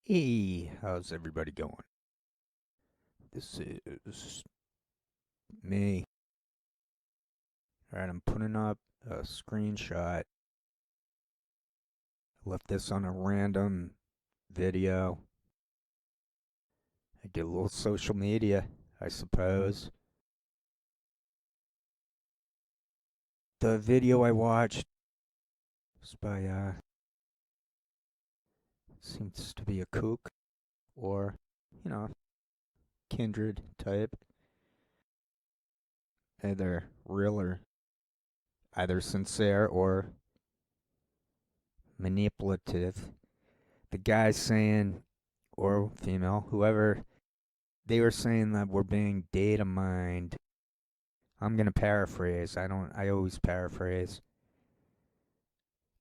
Hey, how's everybody going? This is me. Alright, I'm putting up a screenshot. I left this on a random video. I did a little social media, I suppose. The video I watched was by, seems to be a kook or, you know, kindred type. Either real or either sincere or manipulative. The guy's saying, or female, whoever, they were saying that we're being data mined. I'm gonna paraphrase. I always paraphrase.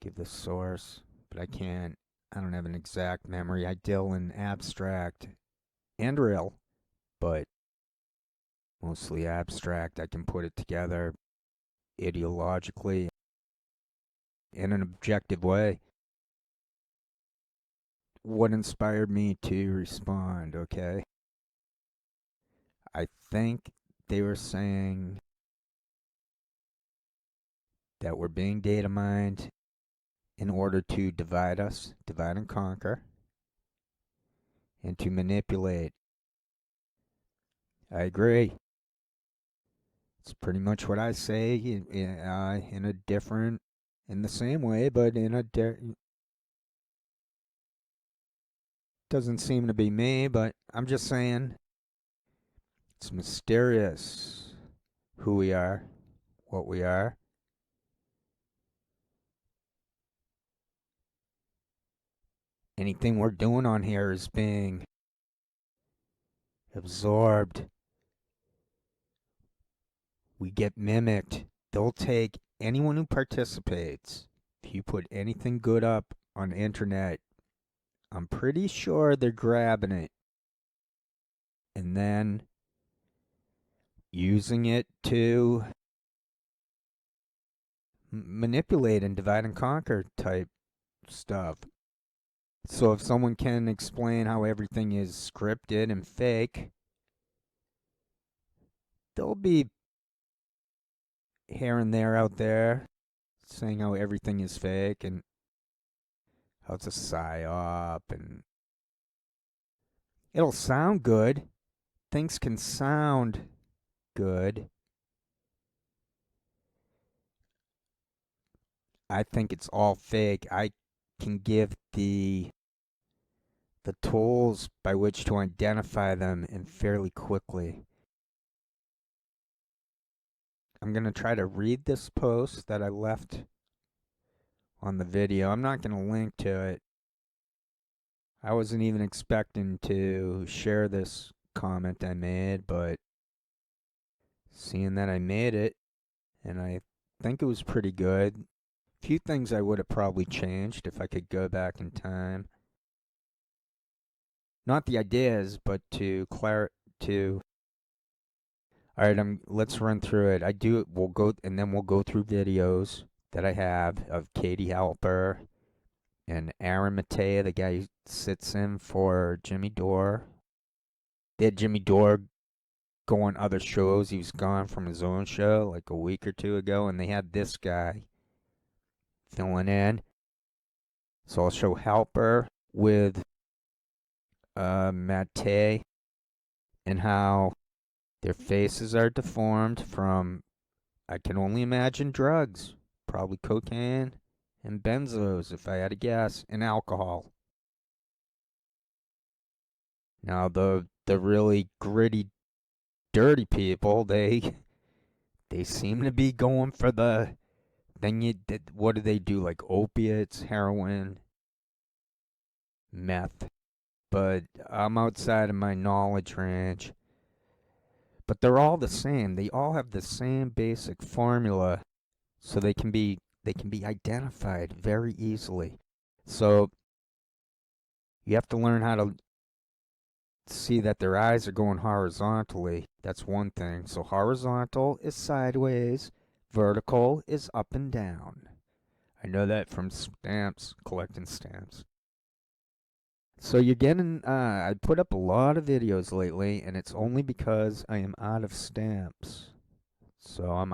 Give the source, but I can't. I don't have an exact memory. I deal in abstract and real, but mostly abstract. I can put it together ideologically in an objective way. What inspired me to respond, okay? I think they were saying that we're being data mined in order to divide us, divide and conquer, and to manipulate. I agree. It's pretty much what I say in a different, in the same way, but doesn't seem to be me, but I'm just saying it's mysterious who we are, what we are. Anything we're doing on here is being absorbed. We get mimicked. They'll take anyone who participates. If you put anything good up on the internet, I'm pretty sure they're grabbing it and then using it to manipulate and divide and conquer type stuff. So if someone can explain how everything is scripted and fake, there'll be here and there out there saying how everything is fake and how it's a psyop, and it'll sound good. Things can sound good. I think it's all fake. I can give the tools by which to identify them and fairly quickly. I'm going to try to read this post that I left on the video. I'm not going to link to it. I wasn't even expecting to share this comment I made, but seeing that I made it, and I think it was pretty good. A few things I would have probably changed if I could go back in time. Not the ideas, but to all right, let's run through it. I do we'll go and then we'll go through videos that I have of Katie Halper and Aaron Matea, the guy who sits in for Jimmy Dore. They had Jimmy Dore go on other shows. He was gone from his own show like a week or two ago, and they had this guy filling in. So I'll show Halper with Matea and how their faces are deformed from, I can only imagine, drugs. Probably cocaine and benzos, if I had to guess, and alcohol. Now, the really gritty, dirty people, they seem to be going for the thing you did. What do they do? Like opiates, heroin, meth. But I'm outside of my knowledge range. But they're all the same. They all have the same basic formula, so they can be identified very easily. So you have to learn how to see that their eyes are going horizontally. That's one thing. So horizontal is sideways, vertical is up and down. I know that from stamps, collecting stamps. So you're getting, I put up a lot of videos lately, and it's only because I am out of stamps. So I'm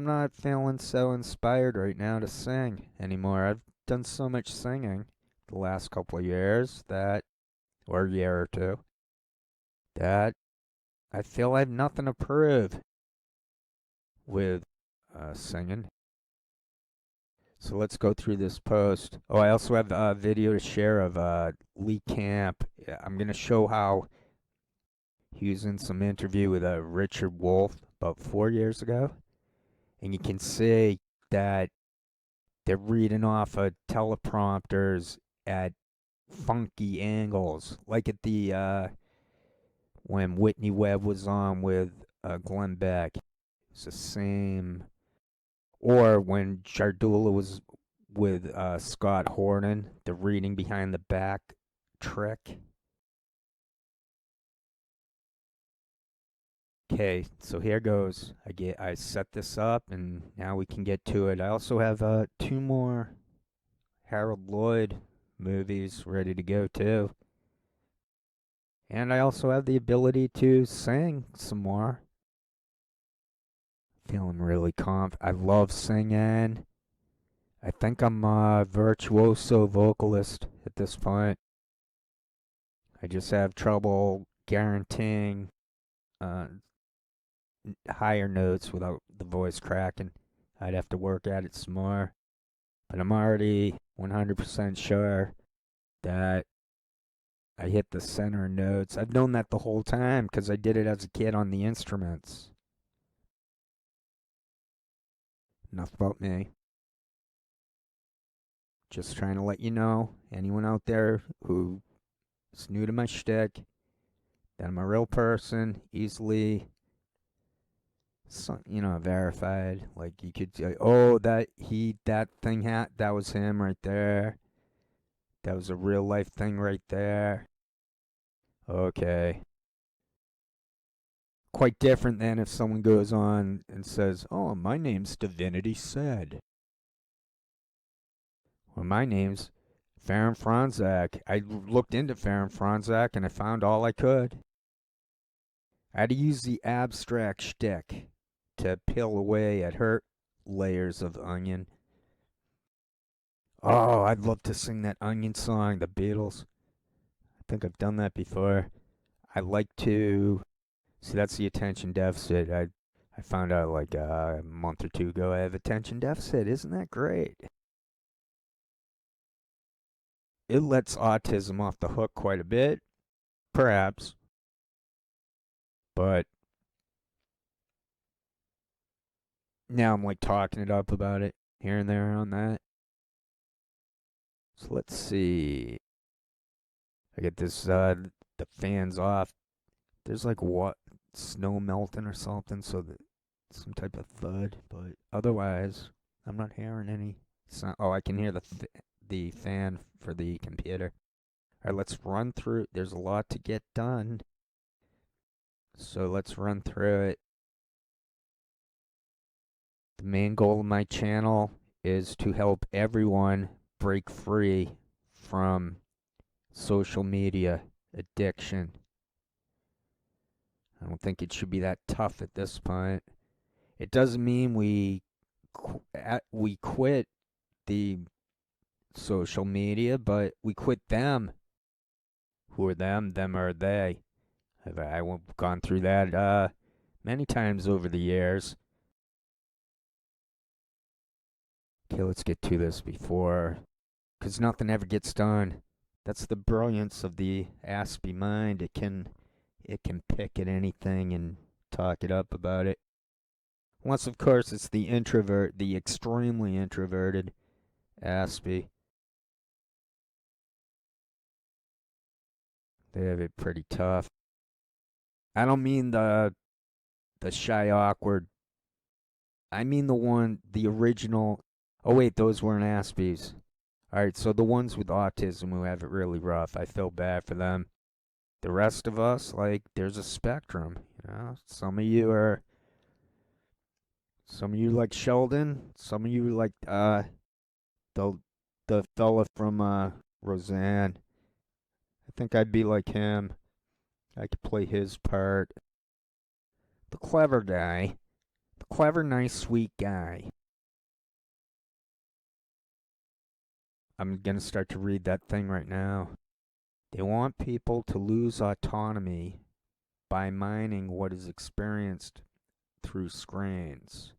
not feeling so inspired right now to sing anymore. I've done so much singing the last couple of years or year or two, that I feel I have nothing to prove with singing. So let's go through this post. Oh, I also have a video to share of Lee Camp. Yeah, I'm going to show how he was in some interview with Richard Wolff about 4 years ago. And you can see that they're reading off of teleprompters at funky angles, like at the when Whitney Webb was on with Glenn Beck. It's the same. Or when Jardula was with Scott Horton, the reading behind the back trick. Okay, so here goes. I set this up, and now we can get to it. I also have two more Harold Lloyd movies ready to go too, and I also have the ability to sing some more. Feeling really I love singing. I think I'm a virtuoso vocalist at this point. I just have trouble guaranteeing uh, higher notes without the voice cracking. I'd have to work at it some more. But I'm already 100% sure that I hit the center notes. I've known that the whole time because I did it as a kid on the instruments. Enough about me. Just trying to let you know, anyone out there who is new to my shtick, that I'm a real person, easily, verified. Like you could say, oh, that thing that was him right there. That was a real life thing right there. Okay. Quite different than if someone goes on and says, oh, my name's Divinity Said. Well, my name's Farron Franzak. I looked into Farron Franzak and I found all I could. I had to use the abstract shtick to peel away at her layers of onion. Oh, I'd love to sing that onion song, the Beatles. I think I've done that before. I like to see that's the attention deficit. I found out like a month or two ago I have attention deficit. Isn't that great? It lets autism off the hook quite a bit, perhaps, but now I'm like talking it up about it here and there on that. So let's see. I get this the fans off. There's like what snow melting or something, so that some type of thud, but otherwise I'm not hearing any sound. Oh, I can hear the fan for the computer. All right, let's run through. There's a lot to get done, so let's run through it. The main goal of my channel is to help everyone break free from social media addiction. I don't think it should be that tough at this point. It doesn't mean we quit the social media, but we quit them. Who are them? Them are they. I've gone through that many times over the years. Okay, let's get to this because nothing ever gets done. That's the brilliance of the Aspie mind. It can pick at anything and talk it up about it. Unless, of course, it's the extremely introverted Aspie. They have it pretty tough. I don't mean the shy, awkward. I mean the original. Oh wait, those weren't Aspies. All right, so the ones with autism who have it really rough, I feel bad for them. The rest of us, like, there's a spectrum. Some of you like Sheldon. Some of you like the the fella from Roseanne. I think I'd be like him. I could play his part. The clever guy. The clever, nice, sweet guy. I'm gonna start to read that thing right now. They want people to lose autonomy by mining what is experienced through screens.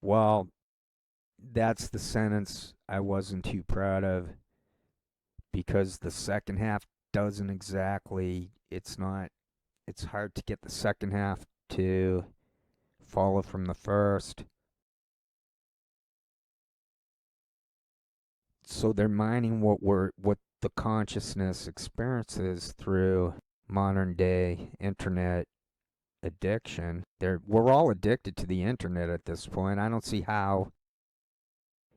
Well, that's the sentence I wasn't too proud of because the second half doesn't exactly, it's hard to get the second half to follow from the first. So they're mining what the consciousness experiences through modern day internet addiction. We're all addicted to the internet at this point. I don't see how.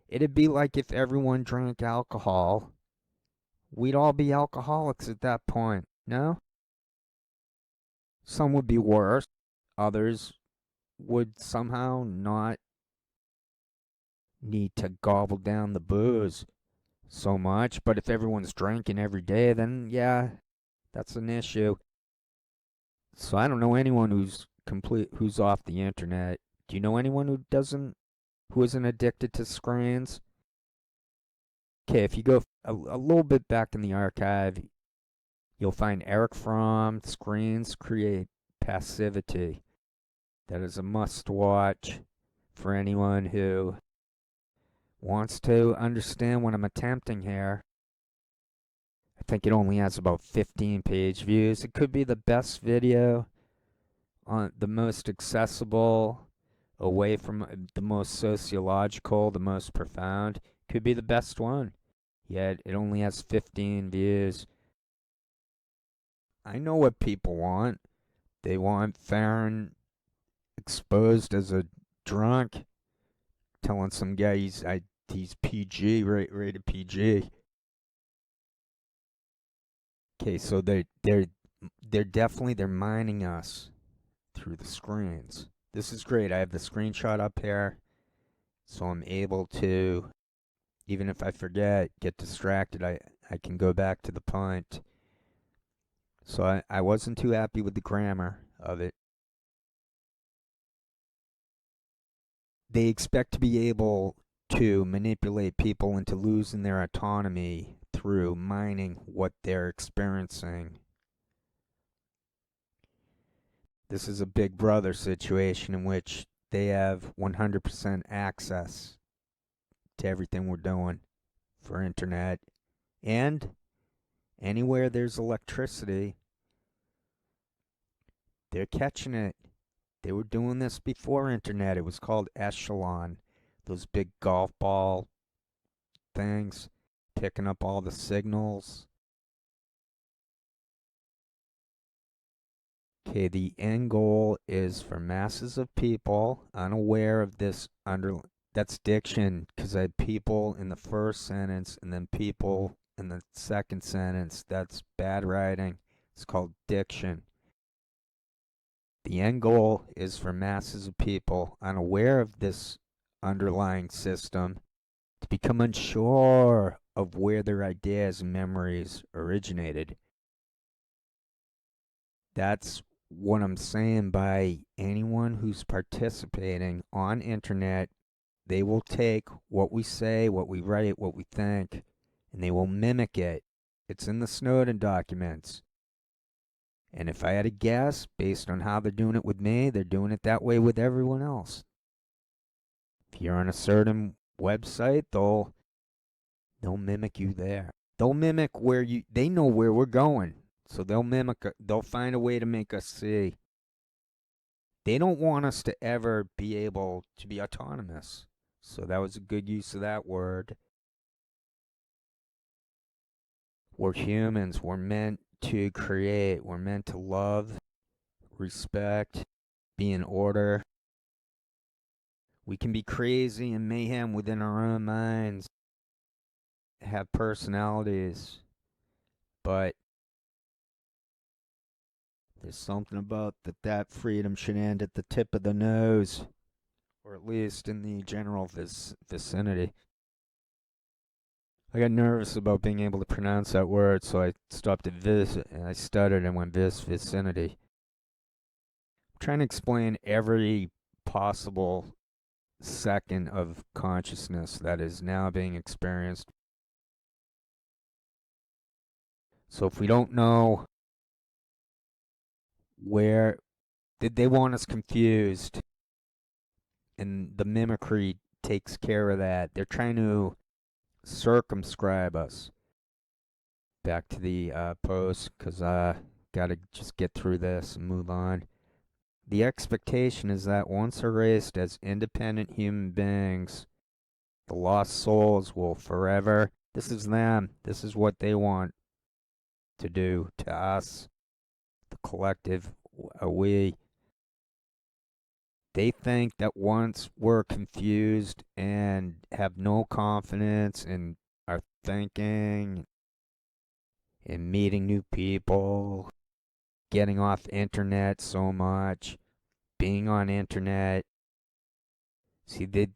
It'd be like if everyone drank alcohol. We'd all be alcoholics at that point. No? Some would be worse. Others would somehow not need to gobble down the booze so much. But if everyone's drinking every day, then yeah, that's an issue. So I don't know anyone who's off the internet. Do you know anyone who isn't addicted to screens? Okay, if you go a little bit back in the archive, you'll find Eric Fromm, Screens Create Passivity. That is a must watch for anyone who wants to understand what I'm attempting here. I think it only has about 15 page views. It could be the best video, on the most accessible, away from the most sociological, the most profound. Could be the best one. Yet it only has 15 views. I know what people want. They want Farron exposed as a drunk, telling some guy he's PG, rated PG. Okay, so they're definitely they're mining us through the screens. This is great. I have the screenshot up here, so I'm able to, even if I forget, get distracted, I can go back to the point. So I wasn't too happy with the grammar of it. They expect to be able to manipulate people into losing their autonomy through mining what they're experiencing. This is a Big Brother situation in which they have 100% access to everything we're doing for internet. And anywhere there's electricity, they're catching it. They were doing this before internet. It was called Echelon. Those big golf ball things, picking up all the signals. Okay, the end goal is for masses of people unaware of this that's diction, because I had people in the first sentence and then people in the second sentence. That's bad writing. It's called diction. The end goal is for masses of people unaware of this underlying system to become unsure of where their ideas and memories originated. That's what I'm saying by anyone who's participating on internet. They will take what we say, what we write, what we think, and they will mimic it. It's in the Snowden documents. And if I had to guess, based on how they're doing it with me, they're doing it that way with everyone else. If you're on a certain website, they'll mimic you there. They'll mimic they know where we're going. So they'll find a way to make us see. They don't want us to ever be able to be autonomous. So that was a good use of that word. We're humans. We're meant to create. We're meant to love, respect, be in order. We can be crazy and mayhem within our own minds, have personalities, but there's something about that freedom should end at the tip of the nose, or at least in the general vicinity. I got nervous about being able to pronounce that word, so I stopped at vis, and I stuttered and went vicinity. I'm trying to explain every possible second of consciousness that is now being experienced. So if we don't know where, they want us confused, and the mimicry takes care of that. They're trying to circumscribe us. Back to the post, because I gotta just get through this and move on. The expectation is that once erased as independent human beings, the lost souls will forever. This is them. This is what they want to do to us, the collective we. They think that once we're confused and have no confidence in our thinking, in meeting new people, getting off internet so much, being on internet. See, they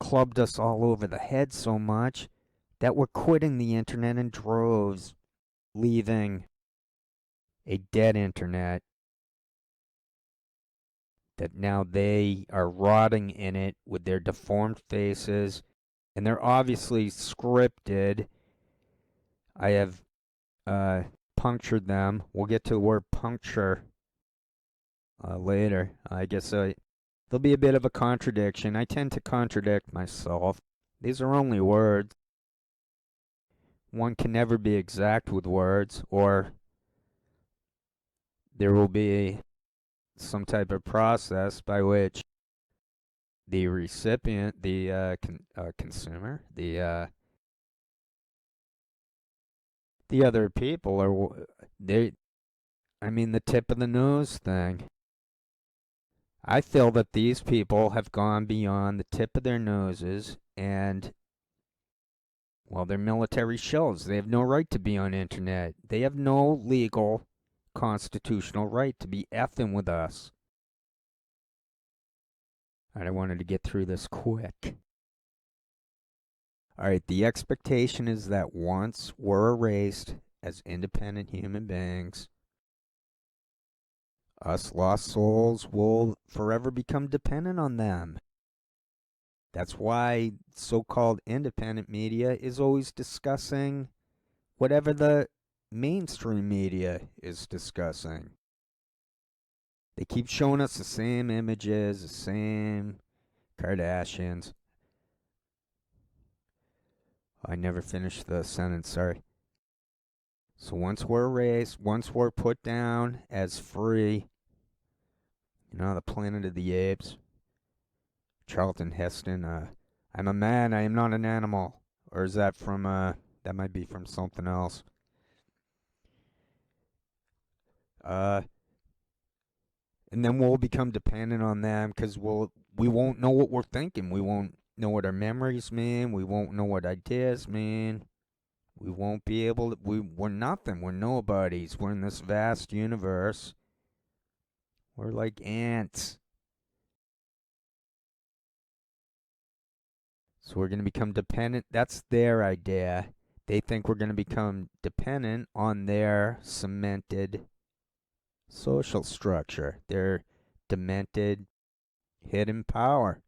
clubbed us all over the head so much that we're quitting the internet in droves, leaving a dead internet that now they are rotting in it with their deformed faces, and they're obviously scripted. I have punctured them. We'll get to the word puncture later. I guess there'll be a bit of a contradiction. I tend to contradict myself. These are only words. One can never be exact with words, or there will be some type of process by which the recipient, the consumer, the other people the tip of the nose thing. I feel that these people have gone beyond the tip of their noses and, well, they're military shells. They have no right to be on internet. They have no legal, constitutional right to be effing with us. I wanted to get through this quick. All right, the expectation is that once we're erased as independent human beings, us lost souls will forever become dependent on them. That's why so-called independent media is always discussing whatever the mainstream media is discussing. They keep showing us the same images, the same Kardashians. I never finished the sentence, sorry. So once we're erased, once we're put down as free, the Planet of the Apes, Charlton Heston, I'm a man, I am not an animal. Or is that from, that might be from something else. And then we'll become dependent on them because we won't know what we're thinking. We won't know what our memories mean. We won't know what ideas mean. We won't be able to, we're nothing. We're nobodies. We're in this vast universe. We're like ants. So we're going to become dependent. That's their idea. They think we're going to become dependent on their cemented social structure, their demented hidden power.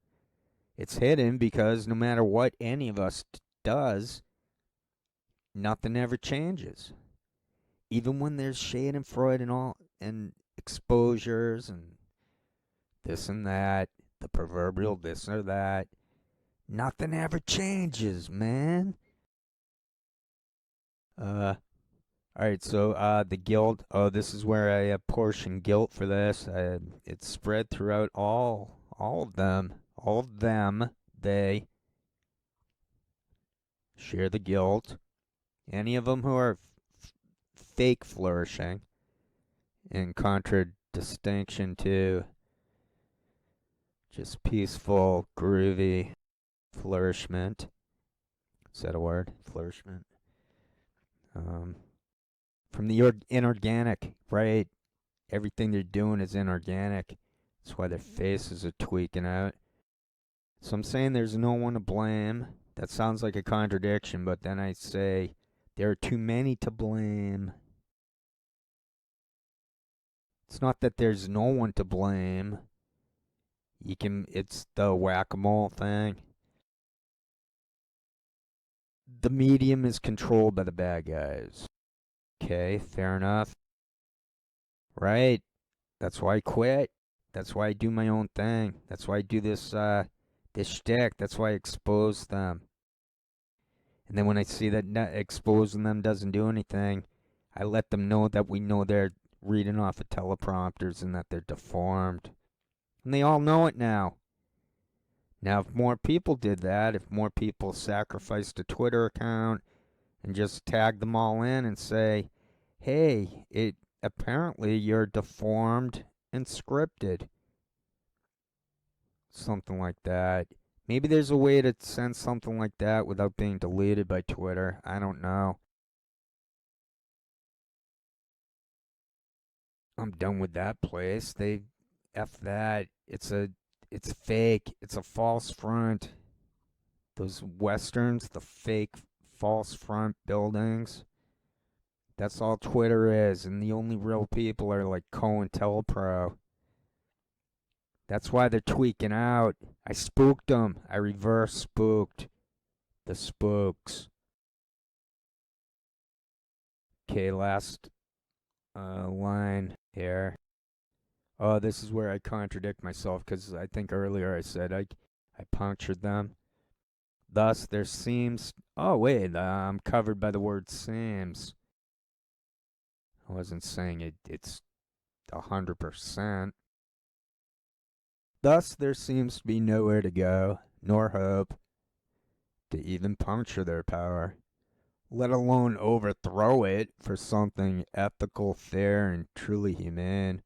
It's hidden because no matter what any of us does, nothing ever changes. Even when there's Schadenfreude and all, and exposures and this and that, the proverbial this or that, nothing ever changes, man. Alright, so the guilt, this is where I apportion guilt for this. It's spread throughout all of them. All of them, they share the guilt. Any of them who are fake flourishing, in contradistinction to just peaceful, groovy flourishment. Is that a word? Flourishment. From the inorganic, right? Everything they're doing is inorganic. That's why their faces are tweaking out. So I'm saying there's no one to blame. That sounds like a contradiction, but then I say there are too many to blame. It's not that there's no one to blame. It's the whack-a-mole thing. The medium is controlled by the bad guys. Okay, fair enough. Right. That's why I quit. That's why I do my own thing. That's why I do this shtick. That's why I expose them. And then when I see that exposing them doesn't do anything, I let them know that we know they're reading off of teleprompters and that they're deformed. And they all know it now. Now, if more people did that, if more people sacrificed a Twitter account and just tag them all in and say, hey, apparently you're deformed and scripted. Something like that. Maybe there's a way to send something like that without being deleted by Twitter. I don't know. I'm done with that place. They F that. It's fake. It's a false front. Those westerns, the fake false front buildings. That's all Twitter is, and the only real people are like COINTELPRO. That's why they're tweaking out. I spooked them. I reverse spooked the spooks. Okay, last line here. Oh, this is where I contradict myself because I think earlier I said I punctured them. Thus, there seems. Oh, wait, I'm covered by the word seems. I wasn't saying it's 100%. Thus, there seems to be nowhere to go, nor hope, to even puncture their power, let alone overthrow it for something ethical, fair, and truly humane.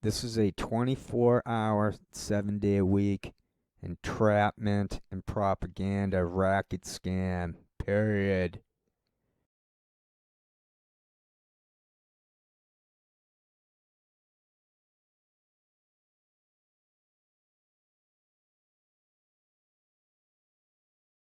This is a 24-hour, 7-day-a-week entrapment and propaganda racket scam. Period.